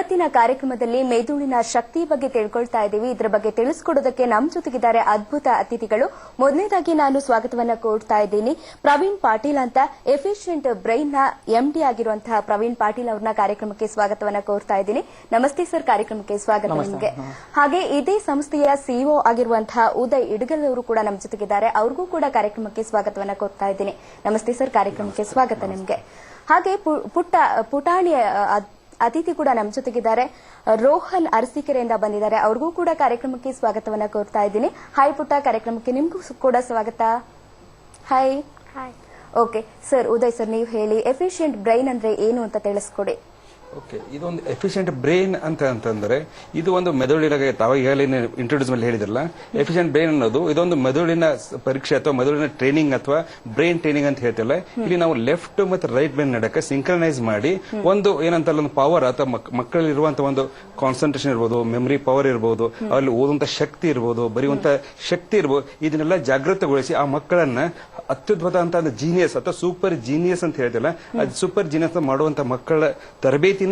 ಇವತ್ತಿನ ಕಾರ್ಯಕ್ರಮದಲ್ಲಿ ಮೆದುಳಿನ ಶಕ್ತಿ ಬಗ್ಗೆ ತಿಳ್ಕೊಳ್ತಾ ಇದ್ದೀವಿ. ಇದರ ಬಗ್ಗೆ ತಿಳಿಸ್ಕೊಡೋದಕ್ಕೆ ನಮ್ಮ ಜೊತೆಗಿದ್ದಾರೆ ಅದ್ಭುತ ಅತಿಥಿಗಳು. ಮೊದಲನೇದಾಗಿ ನಾನು ಸ್ವಾಗತವನ್ನ ಕೋರ್ತಾ ಇದ್ದೀನಿ ಪ್ರವೀಣ್ ಪಾಟೀಲ್ ಅಂತ, ಎಫಿಷಿಯಂಟ್ ಬ್ರೈನ್ ನ ಎಂಡಿ ಆಗಿರುವಂತಹ ಪ್ರವೀಣ್ ಪಾಟೀಲ್ ಅವರನ್ನ ಕಾರ್ಯಕ್ರಮಕ್ಕೆ ಸ್ವಾಗತವನ್ನ ಕೋರ್ತಾ ಇದ್ದೀನಿ. ನಮಸ್ತೆ ಸರ್, ಕಾರ್ಯಕ್ರಮಕ್ಕೆ ಸ್ವಾಗತ ನಿಮಗೆ. ಹಾಗೆ ಇದೇ ಸಂಸ್ಥೆಯ ಸಿಇಒ ಆಗಿರುವಂತಹ ಉದಯ್ ಇಡಗಲ್ ಅವರು ಕೂಡ ನಮ್ಮ ಜೊತೆಗಿದ್ದಾರೆ. ಅವ್ರಿಗೂ ಕೂಡ ಕಾರ್ಯಕ್ರಮಕ್ಕೆ ಸ್ವಾಗತವನ್ನ ಕೋರ್ತಾ ಇದ್ದೀನಿ. ನಮಸ್ತೆ ಸರ್, ಕಾರ್ಯಕ್ರಮಕ್ಕೆ ಸ್ವಾಗತ ನಿಮಗೆ. ಹಾಗೆ ಪುಟಾಣಿ ಅತಿಥಿ ಕೂಡ ನಮ್ಮ ಜೊತೆಗಿದ್ದಾರೆ, ರೋಹನ್ ಅರಸೀಕೆರೆಯಿಂದ ಬಂದಿದ್ದಾರೆ. ಅವ್ರಿಗೂ ಕೂಡ ಕಾರ್ಯಕ್ರಮಕ್ಕೆ ಸ್ವಾಗತವನ್ನ ಕೋರ್ತಾ ಇದ್ದೀನಿ. ಹಾಯ್ ಪುಟ್ಟ, ಕಾರ್ಯಕ್ರಮಕ್ಕೆ ನಿಮ್ಗೂ ಕೂಡ ಸ್ವಾಗತ. Hi. Okay sir, Uday sir ನೀವು ಹೇಳಿ, ಎಫಿಷಿಯಂಟ್ ಬ್ರೈನ್ ಅಂದ್ರೆ ಏನು ಅಂತ ತಿಳಿಸ್ಕೊಡಿ. ಓಕೆ, ಇದೊಂದು ಎಫಿಷಿಯಂಟ್ ಬ್ರೈನ್ ಅಂತಂದ್ರೆ ಇದು ಒಂದು ಮೆದುಳಿನ, ತಾವು ಇಂಟ್ರೊಡ್ಯೂಸ್ ಮೇಲೆ ಹೇಳಿದ್ರಲ್ಲ, ಎಫಿಷಿಯಂಟ್ ಬ್ರೈನ್ ಅನ್ನೋದು ಇದೊಂದು ಮೆದುಳಿನ ಪರೀಕ್ಷೆ ಅಥವಾ ಮೆದುಳಿನ ಟ್ರೈನಿಂಗ್ ಅಥವಾ ಬ್ರೈನ್ ಟ್ರೈನಿಂಗ್ ಅಂತ ಹೇಳ್ತಿಲ್ಲ. ಇಲ್ಲಿ ನಾವು ಲೆಫ್ಟ್ ಮತ್ತು ರೈಟ್ ಬ್ರೈನ್ ನಡಕ್ಕೆ ಸಿಂಕ್ರನೈಸ್ ಮಾಡಿ ಒಂದು ಏನಂತಲ್ಲ ಒಂದು ಪವರ್ ಅಥವಾ ಮಕ್ಕಳಲ್ಲಿರುವಂತಹ ಒಂದು ಕಾನ್ಸಂಟ್ರೇಷನ್ ಇರ್ಬೋದು, ಮೆಮರಿ ಪವರ್ ಇರ್ಬೋದು, ಅಲ್ಲಿ ಓದುವಂತ ಶಕ್ತಿ ಇರ್ಬೋದು, ಬರೆಯುವಂತ ಶಕ್ತಿ ಇರ್ಬೋದು, ಇದನ್ನೆಲ್ಲ ಜಾಗೃತಗೊಳಿಸಿ ಆ ಮಕ್ಕಳನ್ನ ಅತ್ಯದ್ಭುತ ಅಂತ ಜೀನಿಯಸ್ ಅಥವಾ ಸೂಪರ್ ಜೀನಿಯಸ್ ಅಂತ ಹೇಳ್ತಿಲ್ಲ, ಅದು ಸೂಪರ್ ಜೀನಿಯಸ್ ಮಾಡುವಂತ ಮಕ್ಕಳ ತರಬೇತಿ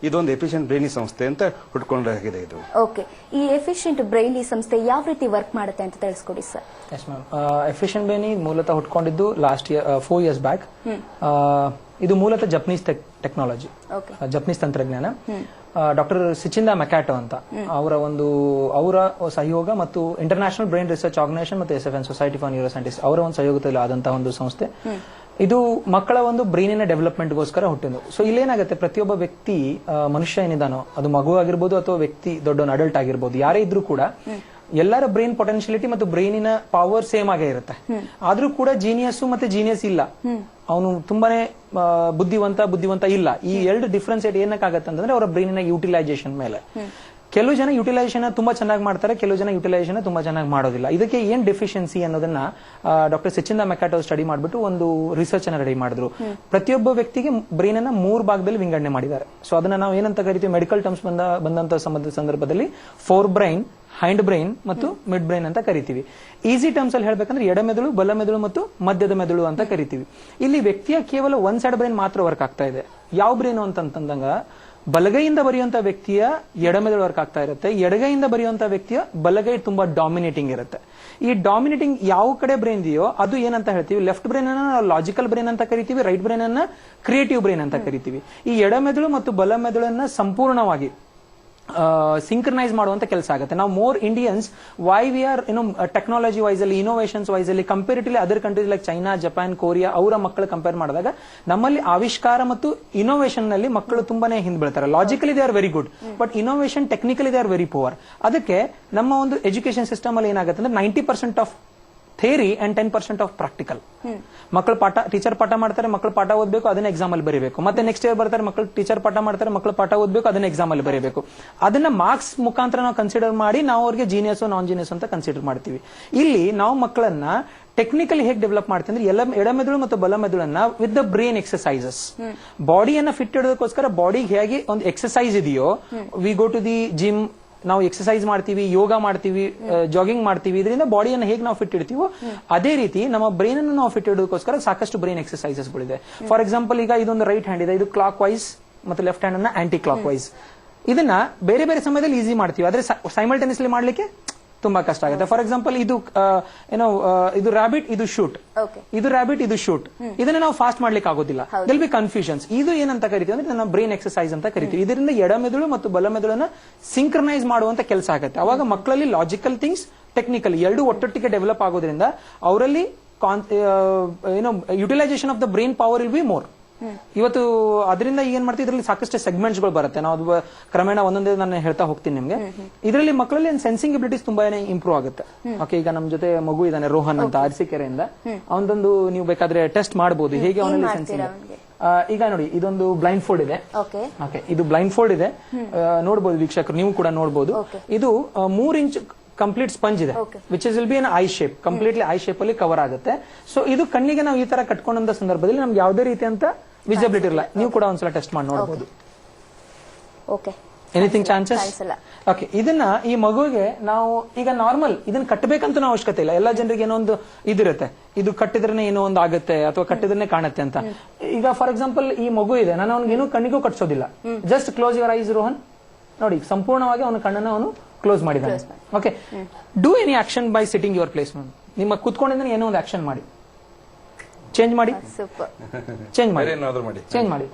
ಇದೊಂದು ಎಫಿಷಿಯಂಟ್ ಬ್ರೈನಿ ಸಂಸ್ಥೆ ಅಂತ ಹುಡ್ಕೊಂಡಾಗಿದೆ ಇದು. ಓಕೆ, ಈ ಎಫಿಷಿಯಂಟ್ ಬ್ರೈನಿ ಸಂಸ್ಥೆ ಯಾವ ರೀತಿ ವರ್ಕ್ ಮಾಡುತ್ತೆ ಅಂತ ತಿಳಿಸ್ಕೊಡಿ sir. Yes ma'am, efficient brainy ಮೂಲತಃ ಹುಟ್ಕೊಂಡಿದ್ದು ಲಾಸ್ಟ್ ಇಯರ್ 4 years ಬ್ಯಾಕ್. ಇದು ಮೂಲತಃ ಜಪನೀಸ್ ಟೆಕ್ನಾಲಜಿ, ಜಪನೀಸ್ ತಂತ್ರಜ್ಞಾನ. ಡಾಕ್ಟರ್ ಸಿಚಿಂದಾ ಮೆಕ್ಯಾಟೋ ಅಂತ ಅವರ ಸಹಯೋಗ ಮತ್ತು ಇಂಟರ್ನ್ಯಾಷನಲ್ ಬ್ರೈನ್ ರಿಸರ್ಚ್ ಆರ್ಗನೈಸೇಷನ್ ಮತ್ತು SFN society for neuro scientist ಅವರ ಒಂದು ಸಹಯೋಗದಲ್ಲಿ ಆದಂತಹ ಒಂದು ಸಂಸ್ಥೆ. ಇದು ಮಕ್ಕಳ ಒಂದು ಬ್ರೈನಿನ ಡೆವಲಪ್ಮೆಂಟ್ಗೋಸ್ಕರ ಹುಟ್ಟಿದ್ದು. ಸೊ ಇಲ್ಲೇನಾಗುತ್ತೆ, ಪ್ರತಿಯೊಬ್ಬ ವ್ಯಕ್ತಿ, ಮನುಷ್ಯ ಏನಿದಾನೋ, ಅದು ಮಗು ಆಗಿರ್ಬೋದು ಅಥವಾ ವ್ಯಕ್ತಿ ದೊಡ್ಡ ಅಡಲ್ಟ್ ಆಗಿರ್ಬೋದು, ಯಾರೇ ಇದ್ರೂ ಕೂಡ ಎಲ್ಲರ ಬ್ರೈನ್ ಪೊಟೆನ್ಶಿಯಲಿಟಿ ಮತ್ತು ಬ್ರೈನಿನ ಪವರ್ ಸೇಮ್ ಆಗೇ ಇರುತ್ತೆ. ಆದ್ರೂ ಕೂಡ ಜೀನಿಯಸ್ ಮತ್ತೆ ಜೀನಿಯಸ್ ಇಲ್ಲ, ಅವನು ತುಂಬಾನೇ ಬುದ್ಧಿವಂತ ಇಲ್ಲ. ಈ ಎರಡು ಡಿಫ್ರೆನ್ಸ್ ಏನಕ್ಕಾಗತ್ತೆ ಅಂತಂದ್ರೆ ಅವರ ಬ್ರೈನಿನ ಯುಟಿಲೈಸೇಷನ್ ಮೇಲೆ. ಕೆಲವು ಜನ ಯುಟಿಲೈಸೇಷನ್ ತುಂಬಾ ಚೆನ್ನಾಗಿ ಮಾಡ್ತಾರೆ, ಕೆಲವು ಜನ ಯುಟಿಲೈಸೇಷನ್ ತುಂಬಾ ಚೆನ್ನಾಗಿ ಮಾಡೋದಿಲ್ಲ. ಇದಕ್ಕೆ ಏನ್ ಡೆಫಿಷಿಯನ್ಸಿ ಅನ್ನೋದನ್ನ ಡಾಕ್ಟರ್ ಸಿಚಿಂದಾ ಮೆಕ್ಯಾಟೋ ಸ್ಟಡಿ ಮಾಡಿಬಿಟ್ಟು ಒಂದು ರಿಸರ್ಚ್ ಅನ್ನ ರೆಡಿ ಮಾಡಿದ್ರು. ಪ್ರತಿಯೊಬ್ಬ ವ್ಯಕ್ತಿಗೆ ಬ್ರೈನ್ ಅನ್ನ 3 ಭಾಗದಲ್ಲಿ ವಿಂಗಡಣೆ ಮಾಡಿದ್ದಾರೆ. ಸೊ ಅದನ್ನ ನಾವು ಏನಂತ ಕರಿತೀವಿ, ಮೆಡಿಕಲ್ ಟರ್ಮ್ಸ್ ಬಂದಂತ ಸಂದರ್ಭದಲ್ಲಿ ಫೋರ್ ಬ್ರೈನ್, ಹೈಂಡ್ ಬ್ರೈನ್ ಮತ್ತು ಮಿಡ್ ಬ್ರೈನ್ ಅಂತ ಕರಿತೀವಿ. ಈಸಿ ಟರ್ಮ್ಸ್ ಅಲ್ಲಿ ಹೇಳ್ಬೇಕಂದ್ರೆ ಎಡಮೆದುಳು, ಬಲಮೆದುಳು ಮತ್ತು ಮಧ್ಯದ ಮೆದುಳು ಅಂತ ಕರಿತೀವಿ. ಇಲ್ಲಿ ವ್ಯಕ್ತಿಯ ಕೇವಲ ಒಂದ್ ಸೈಡ್ ಬ್ರೈನ್ ಮಾತ್ರ ವರ್ಕ್ ಆಗ್ತಾ ಇದೆ. ಯಾವ ಬ್ರೈನ್ ಅಂತಂದಾಗ ಬಲಗೈಯಿಂದ ಬರೆಯುವಂತ ವ್ಯಕ್ತಿಯ ಎಡಮೆದುಳು ವರ್ಕ್ ಆಗ್ತಾ ಇರುತ್ತೆ, ಎಡಗೈಯಿಂದ ಬರೆಯುವಂತ ವ್ಯಕ್ತಿಯ ಬಲಗೈ ತುಂಬಾ ಡಾಮಿನೇಟಿಂಗ್ ಇರುತ್ತೆ. ಈ ಡಾಮಿನೇಟಿಂಗ್ ಯಾವ ಕಡೆ ಬ್ರೈನ್ ಇದೆಯೋ ಅದು ಏನಂತ ಹೇಳ್ತೀವಿ, ಲೆಫ್ಟ್ ಬ್ರೈನ್ ಅನ್ನ ಲಾಜಿಕಲ್ ಬ್ರೈನ್ ಅಂತ ಕರಿತೀವಿ, ರೈಟ್ ಬ್ರೈನ್ ಅನ್ನ ಕ್ರಿಯೇಟಿವ್ ಬ್ರೈನ್ ಅಂತ ಕರಿತೀವಿ. ಈ ಎಡಮೆದುಳು ಮತ್ತು ಬಲಮೆದುಳನ್ನ ಸಂಪೂರ್ಣವಾಗಿ ಸಿಂಕ್ರನೈಸ್ ಮಾಡುವಂತ ಕೆಲಸ ಆಗುತ್ತೆ. ನಾವು more Indians why we are technology wise ಅಲ್ಲಿ, ಇನೋವೇಷನ್ಸ್ ವೈಸ್ ಅಲ್ಲಿ comparatively other countries like China, Japan, Korea ಅವರ ಮಕ್ಕಳು ಕಂಪೇರ್ ಮಾಡಿದಾಗ ನಮ್ಮಲ್ಲಿ ಆವಿಷ್ಕಾರ ಮತ್ತು ಇನೋವೇಷನ್ ನಲ್ಲಿ ಮಕ್ಕಳು ತುಂಬಾನೇ ಹಿಂದೆ ಬೀಳ್ತಾರೆ. Logically they are very good, but innovation technically they are very poor. ಅದಕ್ಕೆ ನಮ್ಮ ಒಂದು ಎಜುಕೇಶನ್ ಸಿಸ್ಟಮ್ ಅಲ್ಲಿ ಏನಾಗುತ್ತೆ ಅಂದ್ರೆ 90% of theory and 10% of practical. ಮಕ್ಕಳು ಟೀಚರ್ ಪಾಠ ಮಾಡ್ತಾರೆ, ಮಕ್ಕಳು ಪಾಠ ಓದಬೇಕು, ಅದನ್ನ ಎಕ್ಸಾಮ್ ಅಲ್ಲಿ ಬರೀಬೇಕು. ಮತ್ತೆ ನೆಕ್ಸ್ಟ್ ಇಯರ್ ಬರ್ತಾರೆ, ಮಕ್ಕಳು ಟೀಚರ್ ಪಾಠ ಮಾಡ್ತಾರೆ, ಮಕ್ಕಳು ಪಾಠ ಓದಬೇಕು, ಅದನ್ನ ಎಕ್ಸಾಮ್ ಅಲ್ಲಿ ಬರೀಬೇಕು. ಅದನ್ನ ಮಾರ್ಕ್ಸ್ ಮುಖಾಂತರ ನಾವು ಕನ್ಸಿಡರ್ ಮಾಡಿ ನಾವು ಅವ್ರಿಗೆ ಜೀನಿಯಸ್ ನಾನ್ ಜೀನಿಯಸ್ ಅಂತ ಕನ್ಸಿಡರ್ ಮಾಡ್ತೀವಿ. ಇಲ್ಲಿ ನಾವು ಮಕ್ಕಳನ್ನ ಟೆಕ್ನಿಕಲಿ ಹೇಗೆ ಡೆವಲಪ್ ಮಾಡ್ತೀವಿ ಅಂದ್ರೆ ಎಡಮೆದುಳು ಮತ್ತು ಬಲಮೆದುಳನ್ನ ವಿತ್ ದ ಬ್ರೈನ್ ಎಕ್ಸರ್ಸೈಸಸ್, ಬಾಡಿಯನ್ನ ಫಿಟ್ ಇಡೋದಕ್ಕೋಸ್ಕರ ಬಾಡಿಗೆ ಹೇಗೆ ಒಂದು ಎಕ್ಸರ್ಸೈಸ್ ಇದೆಯೋ, we go to the gym, ನಾವು ಎಕ್ಸರ್ಸೈಸ್ ಮಾಡ್ತೀವಿ, ಯೋಗ ಮಾಡ್ತೀವಿ, ಜಾಗಿಂಗ್ ಮಾಡ್ತೀವಿ, ಇದರಿಂದ ಬಾಡಿಯನ್ನು ಹೇಗೆ ನಾವು ಫಿಟ್ ಇಡ್ತೀವೋ ಅದೇ ರೀತಿ ನಮ್ಮ ಬ್ರೈನ್ ಅನ್ನು ನಾವು ಫಿಟ್ ಇಡೋದಕ್ಕೋಸ್ಕರ ಸಾಕಷ್ಟು ಬ್ರೈನ್ ಎಕ್ಸರ್ಸೈಸಸ್ ಗಳಿದೆ. ಫಾರ್ ಎಕ್ಸಾಂಪಲ್, ಈಗ ಇದೊಂದು ರೈಟ್ ಹ್ಯಾಂಡ್ ಇದೆ, ಇದು ಕ್ಲಾಕ್ ವೈಸ್ ಮತ್ತು ಲೆಫ್ಟ್ ಹ್ಯಾಂಡ್ ಅನ್ನ ಆಂಟಿ ಕ್ಲಾಕ್ ವೈಸ್. ಇದನ್ನ ಬೇರೆ ಬೇರೆ ಸಮಯದಲ್ಲಿ ಈಸಿ ಮಾಡ್ತೀವಿ, ಆದ್ರೆ ಸೈಮಲ್ಟೇನಿಯಸ್ಲಿ ಮಾಡ್ಲಿಕ್ಕೆ ತುಂಬಾ ಕಷ್ಟ ಆಗುತ್ತೆ. ಫಾರ್ ಎಕ್ಸಾಂಪಲ್, ಇದು ಇದು ರ್ಯಾಬಿಟ್, ಇದು ಶೂಟ್, ಇದು ರ್ಯಾಬಿಟ್, ಇದು ಶೂಟ್. ಇದನ್ನ ನಾವು ಫಾಸ್ಟ್ ಮಾಡ್ಲಿಕ್ಕೆ ಆಗೋದಿಲ್ಲ, ದಿಲ್ ಬಿ ಕನ್ಫ್ಯೂಷನ್ಸ್. ಇದು ಏನಂತ ಕರಿತೀವಿ ಅಂದ್ರೆ ನಮ್ಮ ಬ್ರೈನ್ ಎಕ್ಸರ್ಸೈಸ್ ಅಂತ ಕರಿತೀವಿ. ಇದರಿಂದ ಎಡಮೆದುಳು ಮತ್ತು ಬಲಮೆದುಳನ್ನ ಸಿಂಕ್ರನೈಸ್ ಮಾಡುವಂತ ಕೆಲಸ ಆಗುತ್ತೆ. ಅವಾಗ ಮಕ್ಕಳಲ್ಲಿ ಲಾಜಿಕಲ್ ಥಿಂಗ್ಸ್, ಟೆಕ್ನಿಕಲ್ ಎರಡು ಒಟ್ಟೊಟ್ಟಿಗೆ ಡೆವಲಪ್ ಆಗೋದ್ರಿಂದ ಅವರಲ್ಲಿ utilisation of the brain power will be more. ಇವತ್ತು ಅದರಿಂದ ಏನ್ ಮಾಡ್ತೀವಿ, ಇದರಲ್ಲಿ ಸಾಕಷ್ಟು ಸೆಗ್ಮೆಂಟ್ಸ್ ಗಳು ಬರುತ್ತೆ. ನಾವು ಕ್ರಮೇಣ ಒಂದೊಂದೇ ನಾನು ಹೇಳ್ತಾ ಹೋಗ್ತೀನಿ ನಿಮ್ಗೆ. ಇದರಲ್ಲಿ ಮಕ್ಕಳಲ್ಲಿ ಸೆನ್ಸಿಂಗ್ ಎಬಿಲಿಟೀಸ್ ತುಂಬಾ ಇಂಪ್ರೂವ್ ಆಗುತ್ತೆ. ಓಕೆ, ಈಗ ನಮ್ ಜೊತೆ ಮಗು ಇದ್ದಾನೆ ರೋಹನ್ ಅಂತ, ಅರಸೀಕೆರೆಯಿಂದ. ಅವನದೊಂದು ನೀವು ಬೇಕಾದ್ರೆ ಟೆಸ್ಟ್ ಮಾಡಬಹುದು, ಹೇಗೆ ಅವನಲ್ಲಿ ಸೆನ್ಸಿಂಗ್. ಈಗ ನೋಡಿ, ಇದೊಂದು ಬ್ಲೈಂಡ್ ಫೋಲ್ಡ್ ಇದೆ. ಓಕೆ, ಇದು ಬ್ಲೈಂಡ್ ಫೋಲ್ಡ್ ಇದೆ, ನೋಡಬಹುದು ವೀಕ್ಷಕರು, ನೀವು ಕೂಡ ನೋಡಬಹುದು. ಇದು 3 ಇಂಚ್ ಕಂಪ್ಲೀಟ್ ಸ್ಪಂಜ್ ಇದೆ, which is will be an I shape, completely I shape ಅಲ್ಲಿ ಕವರ್ ಆಗುತ್ತೆ. ಸೊ ಇದು ಕಣ್ಣಿಗೆ ನಾವು ಈ ತರ ಕಟ್ಕೊಂಡಂತ ಸಂದರ್ಭದಲ್ಲಿ ನಮ್ಗೆ ಯಾವುದೇ ರೀತಿ ಅಂತ ವಿಸಿಬಿಲಿಟಿ ಇರಲ್ಲ. ನೀವು ಕೂಡ ಒಂದ್ಸಲ ಟೆಸ್ಟ್ ಮಾಡಿ ನೋಡಬಹುದು. Anything chances? ಓಕೆ, ಇದನ್ನ ಈ ಮಗುವಿಗೆ ನಾವು ಈಗ ನಾರ್ಮಲ್ ಇದನ್ನ ಕಟ್ಟಬೇಕಂತ ನಾವು ಅವಶ್ಯಕತೆ ಇಲ್ಲ. ಎಲ್ಲ ಜನರಿಗೆ ಏನೋ ಒಂದು ಇದಿರುತ್ತೆ, ಇದು ಕಟ್ಟಿದ್ರೆ ಏನೋ ಒಂದು ಆಗುತ್ತೆ ಅಥವಾ ಕಟ್ಟಿದ್ರೆ ಕಾಣುತ್ತೆ ಅಂತ. ಈಗ ಫಾರ್ ಎಕ್ಸಾಂಪಲ್ ಈ ಮಗು ಇದೆ, ನಾನು ಅವ್ನಿಗೆ ಏನೋ ಕಣ್ಣಿಗೂ ಕಟ್ಸೋದಿಲ್ಲ. Just close your eyes Rohan. ನೋಡಿ ಸಂಪೂರ್ಣವಾಗಿ ಅವನ ಕಣ್ಣನ್ನ ಅವನು ಕ್ಲೋಸ್ ಮಾಡಿದ್ದಾನೆ. Okay, do any action by sitting your place. ನಿಮ್ಮ ಕುತ್ಕೊಂಡಿದ್ರೆ ಏನೋ ಒಂದು ಆಕ್ಷನ್ ಮಾಡಿ, ಚೇಂಜ್ ಮಾಡಿ, ಚೇಂಜ್ ಮಾಡಿ, ಚೇಂಜ್ ಮಾಡಿ.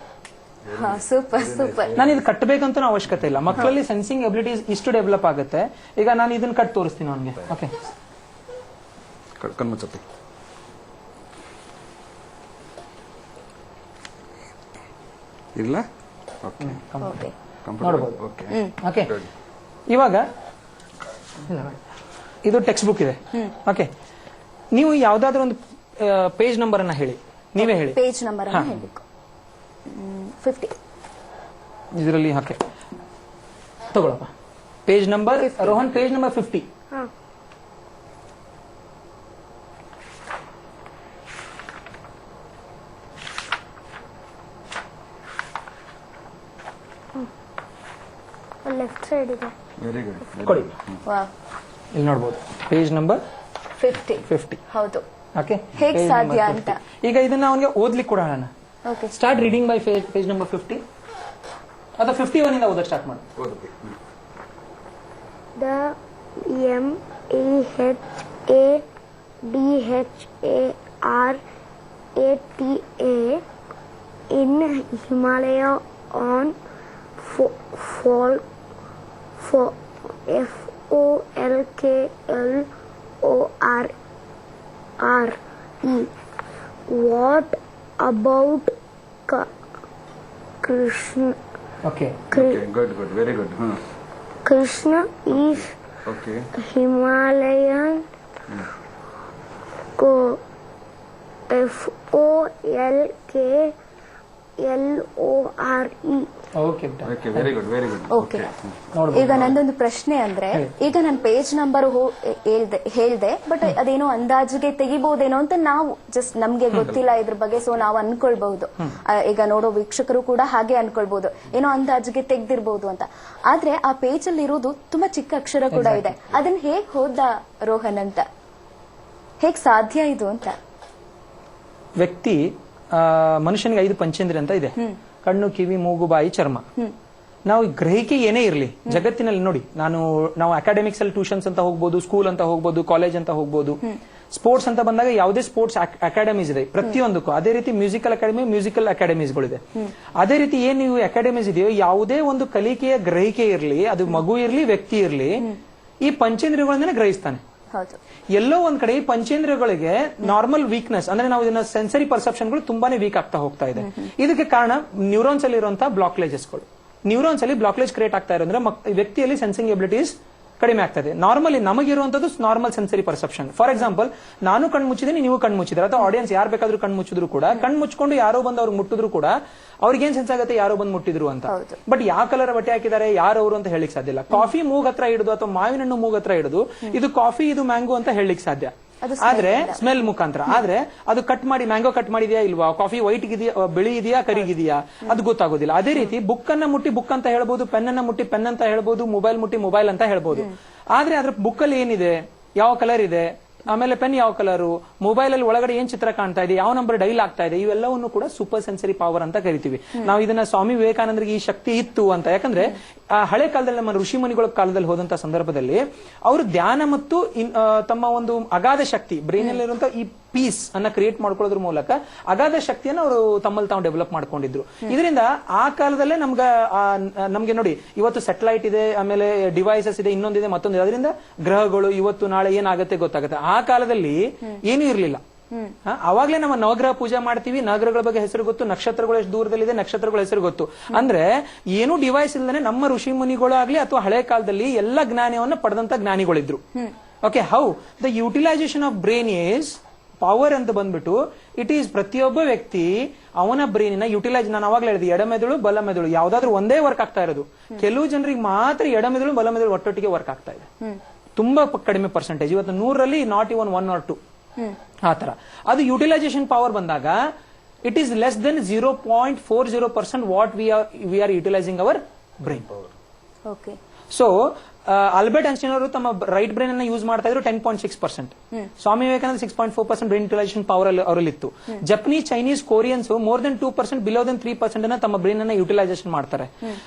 Super super. ನಾನು ಇದು ಕಟ್ಟಬೇಕಂತ ಅವಶ್ಯಕತೆ ಇಲ್ಲ. ಮಕ್ಕಳಲ್ಲಿ ಸೆನ್ಸಿಂಗ್ ಎಬಿಲಿಟೀಸ್ ಇಷ್ಟು ಡೆವಲಪ್ ಆಗುತ್ತೆ. ಈಗ ನಾನು ಇದನ್ನ ಕಟ್ ತೋರಿಸ್ತೀನಿ ಅವನಿಗೆ. ಓಕೆ, ಕಣ್ಮುಚ್ಚಪ್ಪಿ. ಇಲ್ಲ, ನೋಡ್ಬೋದು. ಓಕೆ, ಇವಾಗ ಇದು ಟೆಕ್ಸ್ಟ್ ಬುಕ್ ಇದೆ. ಓಕೆ, ನೀವು ಯಾವ್ದಾದ್ರು ಒಂದು ಪೇಜ್ ನಂಬರ್ ಅನ್ನ ಹೇಳಿ, ನೀವೇ ಹೇಳಿ. ಪೇಜ್ ನಂಬರ್ ಅನ್ನ ಹೇಳಬೇಕು. 50 ಇದರಲ್ಲಿ. ಓಕೆ, ತಗೊಳಪ್ಪ page number. Rohan, page number 50. Left side ಇದೆ. Very good. ಕೊಡಿ, ವಾವ್, ಇಲ್ಲಿ ನೋಡ್ಬೋದು ಪೇಜ್ ನಂಬರ್ 50. ಹೌದು. ಓಕೆ, ಹೇಗೆ ಸಾಧ್ಯ ಅಂತ ಈಗ ಇದನ್ನ ಅವನಿಗೆ ಓದ್ಲಿಕ್ಕೆ ಕೊಡೋಣ. Okay, start reading by page number 50 ಅಥವಾ 51 ಇಂದ ಓದಕ್ಕೆ ಸ್ಟಾರ್ಟ್ ಮಾಡಿ. The MEHADHARATA in Himalaya on FOLKLORE. What about Krishna? Okay. Good. Very good. Krishna is Himalayan. FOLKLORE. Okay, very good. Okay. ಈಗ ನಂದೊಂದು ಪ್ರಶ್ನೆ ಅಂದ್ರೆ, ಈಗ ನಾನು ಪೇಜ್ ನಂಬರ್ ಹೇಳ್ದೆ, ಬಟ್ ಅದೇನೋ ಅಂದಾಜಿಗೆ ತೆಗಿಬಹುದೇನೋ ಅಂತ ನಾವು ಜಸ್ಟ್ ನಮ್ಗೆ ಗೊತ್ತಿಲ್ಲ ಇದ್ರ ಬಗ್ಗೆ, ಸೊ ನಾವು ಅನ್ಕೊಳ್ಬಹುದು. ಈಗ ನೋಡೋ ವೀಕ್ಷಕರು ಕೂಡ ಹಾಗೆ ಅನ್ಕೊಳ್ಬಹುದು, ಏನೋ ಅಂದಾಜಿಗೆ ತೆಗ್ದಿರ್ಬಹುದು ಅಂತ. ಆದ್ರೆ ಆ ಪೇಜ್ ಅಲ್ಲಿ ಇರೋದು ತುಂಬಾ ಚಿಕ್ಕ ಅಕ್ಷರ ಕೂಡ ಇದೆ. ಅದನ್ನ ಹೇಗ್ ಹೋದ ರೋಹನ್ ಅಂತ, ಹೇಗ್ ಸಾಧ್ಯ ಇದು ಅಂತ? ವ್ಯಕ್ತಿ ಮನುಷ್ಯನಿಗೆ 5 ಪಂಚೇಂದ್ರಿಯ ಅಂತ ಇದೆ. ಕಣ್ಣು, ಕಿವಿ, ಮೂಗು, ಬಾಯಿ, ಚರ್ಮ. ನಾವು ಗ್ರಹಿಕೆ ಏನೇ ಇರಲಿ ಜಗತ್ತಿನಲ್ಲಿ ನೋಡಿ, ನಾವು ಅಕಾಡೆಮಿಕ್ಸ್ ಅಲ್ಲಿ ಟ್ಯೂಷನ್ಸ್ ಅಂತ ಹೋಗ್ಬೋದು, ಸ್ಕೂಲ್ ಅಂತ ಹೋಗ್ಬೋದು, ಕಾಲೇಜ್ ಅಂತ ಹೋಗ್ಬೋದು. ಸ್ಪೋರ್ಟ್ಸ್ ಅಂತ ಬಂದಾಗ ಯಾವುದೇ ಸ್ಪೋರ್ಟ್ಸ್ ಅಕಾಡೆಮೀಸ್ ಇದೆ ಪ್ರತಿಯೊಂದಕ್ಕೂ. ಅದೇ ರೀತಿ ಮ್ಯೂಸಿಕಲ್ ಅಕಾಡೆಮೀಸ್ಗಳಿದೆ. ಅದೇ ರೀತಿ ಏನ್ ನೀವು ಅಕಾಡೆಮೀಸ್ ಇದೆಯೋ, ಯಾವುದೇ ಒಂದು ಕಲಿಕೆಯ ಗ್ರಹಿಕೆ ಇರಲಿ, ಅದು ಮಗು ಇರಲಿ, ವ್ಯಕ್ತಿ ಇರಲಿ, ಈ ಪಂಚೇಂದ್ರಿಯಗಳಿಂದನೇ ಗ್ರಹಿಸ್ತಾನೆ. ಎಲ್ಲೋ ಒಂದ್ ಕಡೆ ಈ ಪಂಚೇಂದ್ರಿಯಗಳಿಗೆ ನಾರ್ಮಲ್ ವೀಕ್ನೆಸ್ ಅಂದ್ರೆ ನಾವು ಇದನ್ನ ಸೆನ್ಸರಿ ಪರ್ಸೆಪ್ಷನ್ಗಳು ತುಂಬಾನೇ ವೀಕ್ ಆಗ್ತಾ ಹೋಗ್ತಾ ಇದೆ. ಇದಕ್ಕೆ ಕಾರಣ ನ್ಯೂರಾನ್ಸ್ ಅಲ್ಲಿ ಇರುವಂತಹ ಬ್ಲಾಕ್ಲೇಜಸ್ಗಳು. ನ್ಯೂರಾನ್ಸ್ ಅಲ್ಲಿ ಬ್ಲಾಕ್ಲೇಜ್ ಕ್ರಿಯೇಟ್ ಆಗ್ತಾ ಇರೋದ್ರೆ ವ್ಯಕ್ತಿಯಲ್ಲಿ ಸೆನ್ಸಿಂಗ್ ಎಬಿಲಿಟೀಸ್ ಕಡಿಮೆ ಆಗ್ತದೆ. ನಾರ್ಮಲಿ ನಮಗಿರುವಂತದ್ದು normal sensory perception. For example, ನಾನು ಕಣ್ ಮುಚ್ಚಿದ್ದೀನಿ, ನೀವು ಕಣ್ ಮುಚ್ಚಿದ್ರೆ, ಅಥವಾ ಆಡಿಯನ್ಸ್ ಯಾರು ಬೇಕಾದ್ರೂ ಕಣ್ ಮುಚ್ಚಿದ್ರು ಕೂಡ, ಕಣ್ ಮುಚ್ಕೊಂಡು ಯಾರೋ ಬಂದು ಅವ್ರಿಗೆ ಮುಟ್ಟಿದ್ರು ಕೂಡ ಅವ್ರಿಗೆ ಏನ್ ಸೆನ್ಸ್ ಆಗುತ್ತೆ, ಯಾರೋ ಬಂದು ಮುಟ್ಟಿದ್ರು ಅಂತ. ಬಟ್ ಯಾವ ಕಲರ್ ಬಟ್ಟೆ ಹಾಕಿದ್ದಾರೆ, ಯಾರು ಅವರು ಅಂತ ಹೇಳಿಕ್ ಸಾಧ್ಯ ಇಲ್ಲ. ಕಾಫಿ ಮೂಗ್ ಹತ್ರ ಹಿಡಿದು ಅಥವಾ ಮಾವಿನ ಹಣ್ಣು ಮೂಗ್ ಹತ್ರ ಹಿಡಿದು ಇದು ಕಾಫಿ, ಇದು ಮ್ಯಾಂಗೋ ಅಂತ ಹೇಳಿಕ್ ಸಾಧ್ಯ. ಆದ್ರೆ ಸ್ಮೆಲ್ ಮುಖಾಂತರ. ಆದ್ರೆ ಅದು ಕಟ್ ಮಾಡಿ, ಮ್ಯಾಂಗೋ ಕಟ್ ಮಾಡಿದ್ಯಾ ಇಲ್ವಾ, ಕಾಫಿ ವೈಟ್ ಇದೆಯಾ, ಬಿಳಿ ಇದೆಯಾ, ಕರಿಗಿದೆಯಾ, ಅದು ಗೊತ್ತಾಗೋದಿಲ್ಲ. ಅದೇ ರೀತಿ ಬುಕ್ ಅನ್ನ ಮುಟ್ಟಿ ಬುಕ್ ಅಂತ ಹೇಳ್ಬೋದು, ಪೆನ್ ಅನ್ನ ಮುಟ್ಟಿ ಪೆನ್ ಅಂತ ಹೇಳ್ಬೋದು, ಮೊಬೈಲ್ ಮುಟ್ಟಿ ಮೊಬೈಲ್ ಅಂತ ಹೇಳ್ಬೋದು. ಆದ್ರೆ ಅದ್ರ ಬುಕ್ ಅಲ್ಲಿ ಏನಿದೆ, ಯಾವ ಕಲರ್ ಇದೆ, ಆಮೇಲೆ ಪೆನ್ ಯಾವ ಕಲರು, ಮೊಬೈಲ್ ಅಲ್ಲಿ ಒಳಗಡೆ ಏನ್ ಚಿತ್ರ ಕಾಣ್ತಾ ಇದೆ, ಯಾವ ನಂಬರ್ ಡೈಲ್ ಆಗ್ತಾ ಇದೆ, ಇವೆಲ್ಲವನ್ನು ಕೂಡ ಸೂಪರ್ ಸೆನ್ಸರಿ ಪವರ್ ಅಂತ ಕರಿತೀವಿ ನಾವು. ಇದನ್ನ ಸ್ವಾಮಿ ವಿವೇಕಾನಂದರಿಗೆ ಈ ಶಕ್ತಿ ಇತ್ತು ಅಂತ. ಯಾಕಂದ್ರೆ ಆ ಹಳೆ ಕಾಲದಲ್ಲಿ ನಮ್ಮ ಋಷಿ ಮುನಿಗಳ ಕಾಲದಲ್ಲಿ ಹೋದಂತ ಸಂದರ್ಭದಲ್ಲಿ ಅವರು ಧ್ಯಾನ ಮತ್ತು ತಮ್ಮ ಒಂದು ಅಗಾಧ ಶಕ್ತಿ, ಬ್ರೈನ್ ಅಲ್ಲಿರುವಂತಹ ಈ ಪೀಸ್ ಅನ್ನ ಕ್ರಿಯೇಟ್ ಮಾಡ್ಕೊಳ್ಳೋದ್ರ ಮೂಲಕ ಅಗಾಧ ಶಕ್ತಿಯನ್ನು ಅವರು ತಮ್ಮಲ್ಲಿ ತಾವು ಡೆವಲಪ್ ಮಾಡ್ಕೊಂಡಿದ್ರು. ಇದರಿಂದ ಆ ಕಾಲದಲ್ಲೇ ನಮ್ಗೆ ನೋಡಿ, ಇವತ್ತು ಸ್ಯಾಟಲೈಟ್ ಇದೆ, ಆಮೇಲೆ ಡಿವೈಸಸ್ ಇದೆ, ಇನ್ನೊಂದಿದೆ, ಮತ್ತೊಂದಿದೆ. ಅದರಿಂದ ಗ್ರಹಗಳು ಇವತ್ತು ನಾಳೆ ಏನಾಗುತ್ತೆ ಗೊತ್ತಾಗುತ್ತೆ. ಆ ಕಾಲದಲ್ಲಿ ಏನೂ ಇರಲಿಲ್ಲ. ಅವಾಗ್ಲೇ ನಮ್ಮ ನವಗ್ರಹ ಪೂಜೆ ಮಾಡ್ತೀವಿ, ನವಗ್ರಹಗಳ ಬಗ್ಗೆ ಹೆಸರು ಗೊತ್ತು, ನಕ್ಷತ್ರಗಳು ಎಷ್ಟು ದೂರದಲ್ಲಿದೆ, ನಕ್ಷತ್ರಗಳ ಹೆಸರು ಗೊತ್ತು. ಅಂದ್ರೆ ಏನು ಡಿವೈಸ್ ಇಲ್ಲದೆ ನಮ್ಮ ಋಷಿ ಮುನಿಗಳು ಆಗ್ಲಿ ಅಥವಾ ಹಳೆ ಕಾಲದಲ್ಲಿ ಎಲ್ಲ ಜ್ಞಾನವನ್ನ ಪಡೆದಂತ ಜ್ಞಾನಿಗಳಿದ್ರು. Okay, how the utilisation of brain is power ಅಂತ ಬಂದ್ಬಿಟ್ಟು ಇಟ್ ಈಸ್ ಪ್ರತಿಯೊಬ್ಬ ವ್ಯಕ್ತಿ ಅವನ ಬ್ರೈನಿನ ಯುಟಿಲೈಸ್. ನಾನು ಅವಾಗಲೇ ಹೇಳಿದೆ, ಎಡಮೆದುಳು ಬಲಮೆದುಳು ಯಾವ್ದಾದ್ರು ಒಂದೇ ವರ್ಕ್ ಆಗ್ತಾ ಇರೋದು. ಕೆಲವು ಜನರಿಗೆ ಮಾತ್ರ ಎಡಮೆದುಳು ಬಲಮೆದುಳು ಒಟ್ಟೊಟ್ಟಿಗೆ ವರ್ಕ್ ಆಗ್ತಾ ಇದೆ. ತುಂಬಾ ಕಡಿಮೆ ಪರ್ಸೆಂಟೇಜ್. ಇವತ್ತು 100ರಲ್ಲಿ ನಾಟ್ ಇವನ್ 1 or 2 ಆ ತರ. ಅದು ಯುಟಿಲೈಸೇಷನ್ ಪವರ್ ಬಂದಾಗ it is less than 0.40% what we are utilising our brain. So Albert Einstein ಅವರು ತಮ್ಮ ರೈಟ್ ಬ್ರೈನ್ ಅನ್ನ ಯೂಸ್ ಮಾಡ್ತಾ ಇದ್ರು 10.6%. Swami Vivekananda 6.4% brain utilisation power ಅವರಲ್ಲಿ ಇತ್ತು. Japanese, Chinese, Koreans more than 2%, below than 3% ಅನ್ನ ತಮ್ಮ ಬ್ರೈನ್ ಅನ್ನ ಯುಟಿಲೈಸೇಷನ್ ಮಾಡ್ತಾರೆ.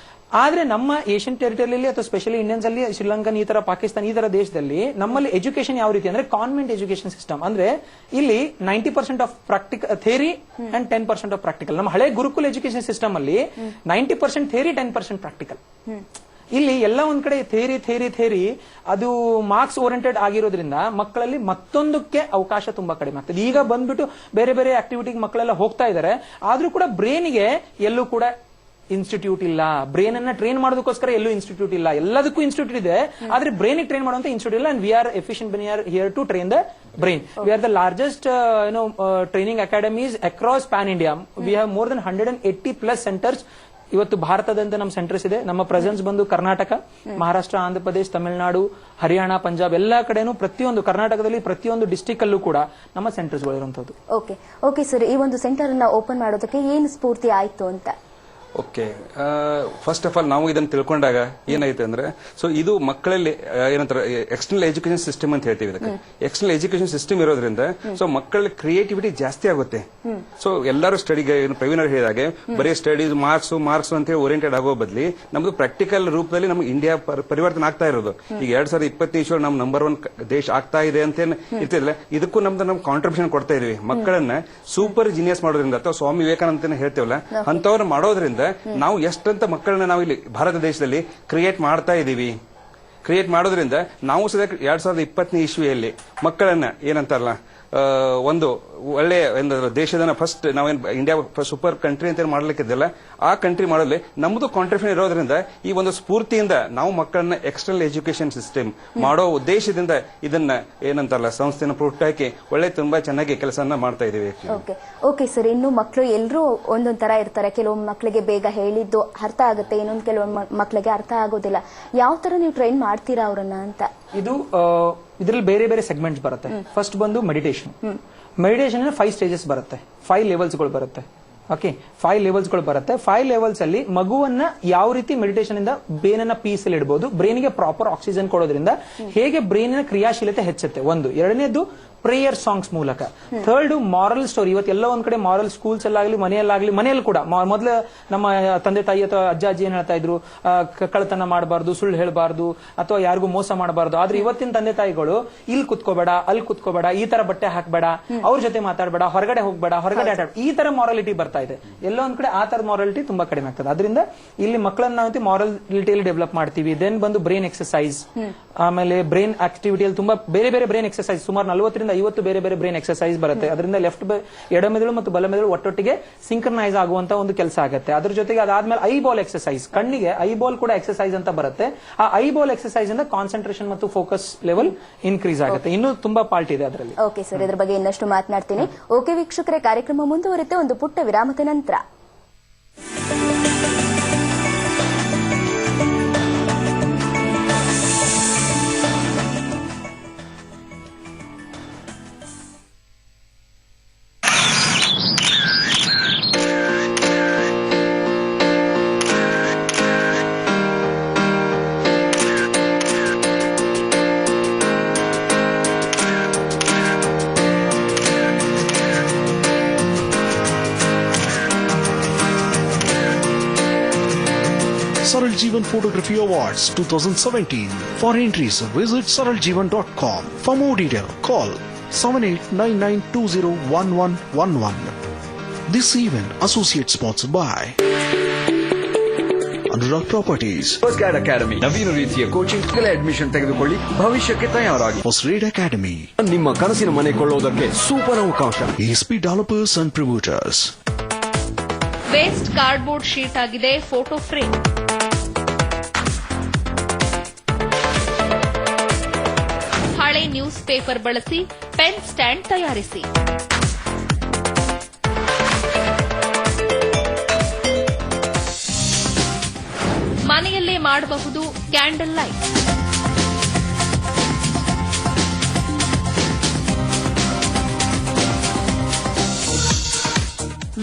ಆದ್ರೆ ನಮ್ಮ ಏಷ್ಯನ್ ಟೆರಿಟರಿಯಲ್ಲಿ ಅಥವಾ ಸ್ಪೆಷಲಿ ಇಂಡಿಯನ್ಸ್ ಅಲ್ಲಿ ಶ್ರೀಲಂಕನ್ ಈ ತರ ಪಾಕಿಸ್ತಾನ ಈ ತರ ದೇಶದಲ್ಲಿ ನಮ್ಮಲ್ಲಿ ಎಜುಕೇಶನ್ ಯಾವ ರೀತಿ ಅಂದ್ರೆ ಕಾನ್ವೆಂಟ್ ಎಜುಕೇಶನ್ ಸಿಸ್ಟಮ್. ಅಂದ್ರೆ ಇಲ್ಲಿ 90% of practical theory and 10% of practical. ನಮ್ಮ ಹಳೆ ಗುರುಕುಲ ಎಜುಕೇಶನ್ ಸಿಸ್ಟಮ್ ಅಲ್ಲಿ 90% ಥಿಯರಿ 10% ಪ್ರಾಕ್ಟಿಕಲ್. ಇಲ್ಲಿ ಎಲ್ಲ ಒಂದ್ ಕಡೆ ಥೇರಿ ಅದು ಮಾರ್ಕ್ಸ್ ಓರಿಯೆಂಟೆಡ್ ಆಗಿರೋದ್ರಿಂದ ಮಕ್ಕಳಲ್ಲಿ ಮತ್ತೊಂದಕ್ಕೆ ಅವಕಾಶ ತುಂಬಾ ಕಡಿಮೆ ಆಗ್ತದೆ. ಈಗ ಬಂದ್ಬಿಟ್ಟು ಬೇರೆ ಬೇರೆ ಆಕ್ಟಿವಿಟಿಗೆ ಮಕ್ಕಳೆಲ್ಲ ಹೋಗ್ತಾ ಇದಾರೆ, ಆದ್ರೂ ಕೂಡ ಬ್ರೈನ್ಗೆ ಎಲ್ಲೂ ಕೂಡ ಇನ್ಸ್ಟಿಟ್ಯೂಟ್ ಇಲ್ಲ. ಬ್ರೈನ್ ಅನ್ನ ಟ್ರೈನ್ ಮಾಡೋದಕ್ಕೋಸ್ಕರ ಎಲ್ಲೂ ಇನ್ಸ್ಟಿಟ್ಯೂಟ್ ಇಲ್ಲ. ಎಲ್ಲದಕ್ಕೂ ಇನ್ಸ್ಟಿಟ್ಯೂಟ್ ಇದೆ, ಆದ್ರೆ ಬ್ರೈನ್ ಟ್ರೈನ್ ಮಾಡುವಂತ ಇನ್ಸ್ಟಿಟ್ಯೂಟ್ ಇಲ್ಲ. And we are efficient brain are here to train the brain. We are the largest training academies across pan India. We have more than 180+ centres. ಇವತ್ತು ಭಾರತದಂತೆ ನಮ್ಮ ಸೆಂಟರ್ಸ್ ಇದೆ. ನಮ್ಮ ಪ್ರೆಸೆನ್ಸ್ ಬಂದು ಕರ್ನಾಟಕ, ಮಹಾರಾಷ್ಟ್ರ, ಆಂಧ್ರ ಪ್ರದೇಶ್, ತಮಿಳುನಾಡು, ಹರಿಯಾಣ, ಪಂಜಾಬ್ ಎಲ್ಲಾ ಕಡೆನೂ ಪ್ರತಿಯೊಂದು ಕರ್ನಾಟಕದಲ್ಲಿ ಪ್ರತಿಯೊಂದು ಡಿಸ್ಟಿಕ್ ಅಲ್ಲೂ ಕೂಡ ನಮ್ಮ ಸೆಂಟರ್ಸ್ ಇರುವಂತದ್ದು. ಓಕೆ ಸರ್, ಈ ಒಂದು ಸೆಂಟರ್ ಅನ್ನ ಓಪನ್ ಮಾಡೋದಕ್ಕೆ ಏನು ಸ್ಫೂರ್ತಿ ಆಯ್ತು ಅಂತ? ಓಕೆ, ಫಸ್ಟ್ ಆಫ್ ಆಲ್ ನಾವು ಇದನ್ನು ತಿಳ್ಕೊಂಡಾಗ ಏನಾಯ್ತು ಅಂದ್ರೆ, ಸೊ ಇದು ಮಕ್ಕಳಲ್ಲಿ ಏನಂತಾರೆ ಎಕ್ಸ್ಟರ್ನಲ್ ಎಜುಕೇಶನ್ ಸಿಸ್ಟಮ್ ಅಂತ ಹೇಳ್ತೀವಿ. ಇದಕ್ಕೆ ಎಕ್ಸ್ಟರ್ನಲ್ ಎಜುಕೇಶನ್ ಸಿಸ್ಟಮ್ ಇರೋದ್ರಿಂದ ಸೊ ಮಕ್ಕಳ ಕ್ರಿಯೇಟಿವಿಟಿ ಜಾಸ್ತಿ ಆಗುತ್ತೆ. ಸೊ ಎಲ್ಲರೂ ಸ್ಟಡಿಗೆ ಪ್ರವೀಣ್ ಅವರು ಹೇಳಿದಾಗೆ ಬರೀ ಸ್ಟಡೀಸ್ ಮಾರ್ಕ್ಸ್ ಅಂತ ಹೇಳಿ ಓರಿಯೆಂಟೆಡ್ ಆಗೋ ಬದಲಿ ನಮ್ದು ಪ್ರಾಕ್ಟಿಕಲ್ ರೂಪದಲ್ಲಿ ನಮ್ಗೆ ಇಂಡಿಯಾ ಪರಿವರ್ತನೆ ಆಗ್ತಾ ಇರೋದು. ಈಗ 2020 ನಮ್ ನಂಬರ್ 1 ದೇಶ ಆಗ್ತಾ ಇದೆ ಅಂತ ಇರ್ತಿಲ್ಲ, ಇದಕ್ಕೂ ನಮ್ ಕಾಂಟ್ರಿಬ್ಯೂಷನ್ ಕೊಡ್ತಾ ಇದೀವಿ. ಮಕ್ಕಳನ್ನ ಸೂಪರ್ ಜಿನಿಯಸ್ ಮಾಡೋದ್ರಿಂದ ಅಥವಾ ಸ್ವಾಮಿ ವಿವೇಕಾನಂದ ಹೇಳ್ತೇವಲ್ಲ ಅಂತವ್ರು ಮಾಡೋದ್ರಿಂದ ನಾವು ಎಷ್ಟಂತ ಮಕ್ಕಳನ್ನ ನಾವು ಇಲ್ಲಿ ಭಾರತ ದೇಶದಲ್ಲಿ ಕ್ರಿಯೇಟ್ ಮಾಡ್ತಾ ಇದೀವಿ. ಕ್ರಿಯೇಟ್ ಮಾಡೋದ್ರಿಂದ ನಾವು ಸದ 2020 ಇಸ್ವಿಯಲ್ಲಿ ಮಕ್ಕಳನ್ನ ಏನಂತಾರಲ್ಲ ಒಂದು ಒಳ್ಳೆ ದೇಶದ ಫಸ್ಟ್ ನಾವೇನ್ ಇಂಡಿಯಾ ಸೂಪರ್ ಕಂಟ್ರಿ ಅಂತ ಮಾಡ್ಲಿಕ್ಕಿದ್ದಲ್ಲ, ಆ ಕಂಟ್ರಿ ಮಾಡಲು ನಮ್ದು ಕಾಂಟ್ರಿಬ್ಯೂಷನ್ ಇರೋದ್ರಿಂದ ಈ ಒಂದು ಸ್ಫೂರ್ತಿಯಿಂದ ನಾವು ಮಕ್ಕಳನ್ನ ಎಕ್ಸ್ಟರ್ನಲ್ ಎಜುಕೇಶನ್ ಸಿಸ್ಟಮ್ ಮಾಡೋ ಉದ್ದೇಶದಿಂದ ಇದನ್ನ ಏನಂತಾರಲ್ಲ ಸಂಸ್ಥೆನ ಹುಟ್ಟಾಕಿ ಒಳ್ಳೆ ತುಂಬಾ ಚೆನ್ನಾಗಿ ಕೆಲಸನ ಮಾಡ್ತಾ ಇದೀವಿ. ಓಕೆ ಸರ್, ಇನ್ನು ಮಕ್ಕಳು ಎಲ್ಲರೂ ಒಂದೊಂದ್ ತರ ಇರ್ತಾರೆ. ಕೆಲವು ಮಕ್ಕಳಿಗೆ ಬೇಗ ಹೇಳಿದ್ದು ಅರ್ಥ ಆಗುತ್ತೆ, ಇನ್ನೊಂದು ಕೆಲವು ಮಕ್ಕಳಿಗೆ ಅರ್ಥ ಆಗೋದಿಲ್ಲ. ಯಾವ ತರ ನೀವು ಟ್ರೈನ್ ಮಾಡ್ತೀರಾ ಅವರನ್ನ ಅಂತ? ಇದರಲ್ಲಿ ಬೇರೆ ಬೇರೆ ಸೆಗ್ಮೆಂಟ್ಸ್ ಬರುತ್ತೆ. ಫಸ್ಟ್ ಬಂದು ಮೆಡಿಟೇಷನ್ 5 ಸ್ಟೇಜಸ್ ಬರುತ್ತೆ, 5 ಲೆವೆಲ್ಸ್ಗಳು ಬರುತ್ತೆ. ಓಕೆ, 5 ಲೆವೆಲ್ಸ್ಗಳು ಬರುತ್ತೆ. 5 ಲೆವೆಲ್ಸ್ ಅಲ್ಲಿ ಮಗುವನ್ನ ಯಾವ ರೀತಿ ಮೆಡಿಟೇಷನ್ ಇಂದ ಬ್ರೈನ್ ಅನ್ನ ಪೀಸ್ ಅಲ್ಲಿ ಇಡಬಹುದು, ಬ್ರೈನ್ಗೆ ಪ್ರಾಪರ್ ಆಕ್ಸಿಜನ್ ಕೊಡೋದ್ರಿಂದ ಹೇಗೆ ಬ್ರೈನ್ ಕ್ರಿಯಾಶೀಲತೆ ಹೆಚ್ಚುತ್ತೆ ಒಂದು. ಎರಡನೇದು ಪ್ರೇಯರ್ ಸಾಂಗ್ಸ್ ಮೂಲಕ. Third moral story. ಇವತ್ತೆಲ್ಲ ಒಂದ್ ಕಡೆ ಮಾರಲ್ ಸ್ಕೂಲ್ಸ್ ಅಲ್ಲಾಗ್ಲಿ ಮನೆಯಲ್ಲಿ ಕೂಡ ಮೊದಲು ನಮ್ಮ ತಂದೆ ತಾಯಿ ಅಥವಾ ಅಜ್ಜ ಅಜ್ಜಿ ಏನ್ ಹೇಳ್ತಾ ಇದ್ರು, ಕಳ್ಳತನ ಮಾಡಬಾರ್ದು, ಸುಳ್ಳು ಹೇಳಬಾರ್ದು ಅಥವಾ ಯಾರಿಗೂ ಮೋಸ ಮಾಡಬಾರ್ದು. ಆದ್ರೆ ಇವತ್ತಿನ ತಂದೆ ತಾಯಿಗಳು ಇಲ್ಲಿ ಕುತ್ಕೋಬೇಡ, ಅಲ್ಲಿ ಕುತ್ಕೋಬೇಡ, ಈ ತರ ಬಟ್ಟೆ ಹಾಕ್ಬೇಡ, ಅವ್ರ ಜೊತೆ ಮಾತಾಡಬೇಡ, ಹೊರಗಡೆ ಹೋಗ್ಬೇಡ, ಹೊರಗಡೆ ಆಟ, ಈ ತರ ಮಾರಾಲಿಟಿ ಬರ್ತಾ ಇದೆ. ಎಲ್ಲ ಒಂದ್ ಕಡೆ ಆ ತರ ಮಾರಾಲಿಟಿ ತುಂಬಾ ಕಡಿಮೆ ಆಗ್ತದೆ. ಅದರಿಂದ ಇಲ್ಲಿ ಮಕ್ಕಳನ್ನ ನಾವು ಮಾರಾಲಿಟಿಯಲ್ಲಿ ಡೆವಲಪ್ ಮಾಡ್ತೀವಿ. ದೆನ್ ಬಂದು ಬ್ರೈನ್ ಎಕ್ಸರ್ಸೈಸ್, ಆಮೇಲೆ ಬ್ರೈನ್ ಆಕ್ಟಿವಿಟಿಯಲ್ಲಿ ತುಂಬಾ ಬೇರೆ ಬೇರೆ ಬ್ರೈನ್ ಎಕ್ಸರ್ಸೈಸ್, ಸುಮಾರು 40 ರಿಂದ 50 ಬೇರೆ ಬೇರೆ ಬ್ರೈನ್ ಎಕ್ಸರ್ಸೈಸ್ ಬರುತ್ತೆ. ಅದರಿಂದ ಎಡ ಮೆದುಳು ಮತ್ತು ಬಲ ಮೆದುಳು ಒಟ್ಟೊಟ್ಟಿಗೆ ಸಿಂಕ್ರನೈಸ್ ಆಗುವಂತ ಒಂದು ಕೆಲಸ ಆಗುತ್ತೆ. ಅದ್ರ ಜೊತೆಗೆ ಅದಾದ್ಮೇಲೆ ಐಬಾಲ್ ಎಕ್ಸರ್ಸೈಸ್, ಕಣ್ಣಿಗೆ ಐಬಾಲ್ ಕೂಡ ಎಕ್ಸರ್ಸೈಸ್ ಅಂತ ಬರುತ್ತೆ. ಆ ಐಬಾಲ್ ಎಕ್ಸರ್ಸೈಸ್ ಇಂದ ಕಾನ್ಸಂಟ್ರೇಷನ್ ಮತ್ತು ಫೋಕಸ್ ಲೆವೆಲ್ ಇನ್ಕ್ರೀಸ್ ಆಗುತ್ತೆ. ಇನ್ನೂ ತುಂಬಾ ಪಾರ್ಟ್ ಇದೆ ಅದರಲ್ಲಿ. ಓಕೆ ಸರ್, ಇದ್ರ ಬಗ್ಗೆ ಇನ್ನಷ್ಟು ಮಾತನಾಡ್ತೀನಿ. ಓಕೆ ವೀಕ್ಷಕರೇ, ಕಾರ್ಯಕ್ರಮ ಮುಂದುವರಿಯುತ್ತೆ ಒಂದು ಪುಟ್ಟ ವಿರಾಮದ ನಂತರ. Saral Jeevan Photography Awards 2017. For entries, visit saraljeevan.com. For more detail, call 7899201111. This event associate sponsored by Anurag Properties. First Grade Academy ನವೀನ ರೀತಿಯ ಕೋಚಿಂಗ್ ಅಡ್ಮಿಷನ್ ತೆಗೆದುಕೊಳ್ಳಿ, ಭವಿಷ್ಯಕ್ಕೆ ತಯಾರಾಗಿ. First Grade Academy ನಿಮ್ಮ ಕನಸಿನ ಮನೆ ಕೊಳ್ಳೋದಕ್ಕೆ ಸೂಪರ್ ಅವಕಾಶ. ESP Developers and Promoters. Waste cardboard sheet ಆಗಿದೆ photo frame. ಹಳೆ ನ್ಯೂಸ್ ಪೇಪರ್ ಬಳಸಿ ಪೆನ್ ಸ್ಟ್ಯಾಂಡ್ ತಯಾರಿಸಿ. ಮನೆಯಲ್ಲೇ ಮಾಡಬಹುದು ಕ್ಯಾಂಡಲ್ ಲೈಟ್.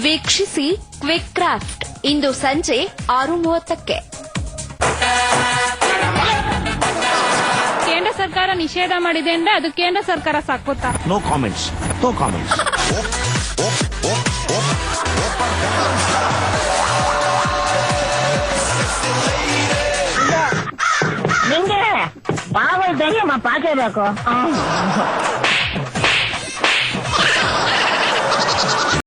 ವೀಕ್ಷಿಸಿ ಕ್ವಿಕ್ ಕ್ರಾಫ್ಟ್ ಇಂದು ಸಂಜೆ 6:30ಕ್ಕೆ. ಕೇಂದ್ರ ಸರ್ಕಾರ ನಿಷೇಧ ಮಾಡಿದೆ ಅಂದ್ರೆ ಅದು ಕೇಂದ್ರ ಸರ್ಕಾರ ಸಾಕುತ್ತಾ? No comments. No comments. Baul ತೆಗಿಯಮ್ಮ ಪಾಕೆ ಬೇಕು